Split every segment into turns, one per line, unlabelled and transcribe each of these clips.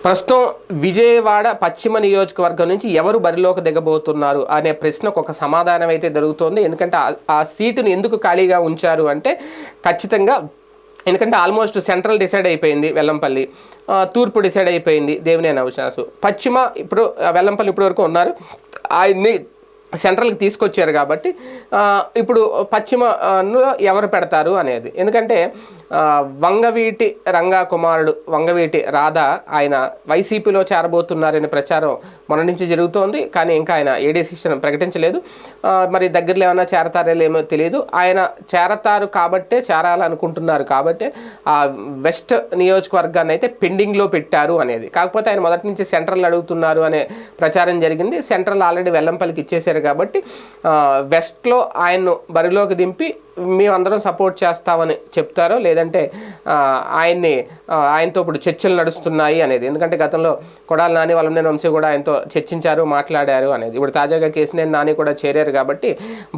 ప్రస్తుతం విజయవాడ పశ్చిమ నియోజకవర్గం నుంచి ఎవరు బరిలోకి దిగబోతున్నారు అనే ప్రశ్నకు ఒక సమాధానం అయితే దొరుకుతోంది. ఎందుకంటే ఆ సీటును ఎందుకు ఖాళీగా ఉంచారు అంటే ఖచ్చితంగా ఎందుకంటే ఆల్మోస్ట్ సెంట్రల్ డిసైడ్ అయిపోయింది వెల్లంపల్లి, తూర్పు డిసైడ్ అయిపోయింది దేవినేని అవినాష్, పశ్చిమ ఇప్పుడు వెల్లంపల్లి ఇప్పటి వరకు ఉన్నారు, ఆయన్ని సెంట్రల్కి తీసుకొచ్చారు కాబట్టి ఇప్పుడు పశ్చిమలో ఎవరు పెడతారు అనేది. ఎందుకంటే వంగవీటి రంగా కుమారుడు వంగవీటి రాధా ఆయన వైసీపీలో చేరబోతున్నారనే ప్రచారం మొన్న నుంచి జరుగుతోంది. కానీ ఇంకా ఆయన ఏ డెసిషన్ ప్రకటించలేదు. మరి దగ్గరలో ఏమైనా చేరతారేమో తెలియదు. ఆయన చేరతారు కాబట్టే చేరాలనుకుంటున్నారు కాబట్టి ఆ వెస్ట్ నియోజకవర్గాన్ని అయితే పెండింగ్లో పెట్టారు అనేది. కాకపోతే ఆయన మొదటి నుంచి సెంట్రల్ అడుగుతున్నారు అనే ప్రచారం జరిగింది. సెంట్రల్ ఆల్రెడీ వెల్లంపల్లికి ఇచ్చేసారు కాబట్టి వెస్ట్లో ఆయన్ను బరిలోకి దింపి మేమందరం సపోర్ట్ చేస్తామని చెప్తారో లేదంటే ఆయనతో ఇప్పుడు చర్చలు నడుస్తున్నాయి అనేది. ఎందుకంటే గతంలో కొడాలి నాని వల్లభనేని వంశీ కూడా ఆయనతో చర్చించారు, మాట్లాడారు అనేది. ఇప్పుడు తాజాగా కేసినేని నాని కూడా చేరారు కాబట్టి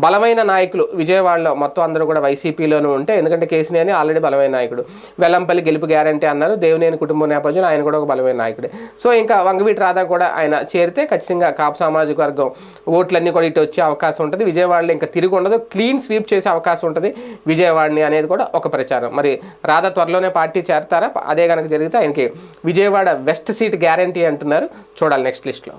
బలమైన నాయకులు విజయవాడలో మొత్తం అందరూ కూడా వైసీపీలోనూ ఉంటే, ఎందుకంటే కేసినేని ఆల్రెడీ బలమైన నాయకుడు, వెల్లంపల్లి గెలుపు గ్యారంటీ అన్నారు, దేవినేని కుటుంబ నేపథ్యంలో ఆయన కూడా ఒక బలమైన నాయకుడే. సో ఇంకా వంగవీటి రాధా కూడా ఆయన చేరితే ఖచ్చితంగా కాపు సామాజిక వర్గం ఓట్లన్నీ కూడా ఇటు వచ్చే అవకాశం ఉంటుంది. విజయవాడలో ఇంకా తిరిగి ఉండదు, క్లీన్ స్వీప్ చేసే అవకాశం ఉంటుంది విజయవాడని అనేది కూడా ఒక ప్రచారం. మరి రాధా త్వరలోనే పార్టీ చేరతారా? అదే కనుక జరిగితే ఆయనకి విజయవాడ వెస్ట్ సీట్ గ్యారంటీ అంటున్నారు. చూడాలి నెక్స్ట్ లిస్ట్లో.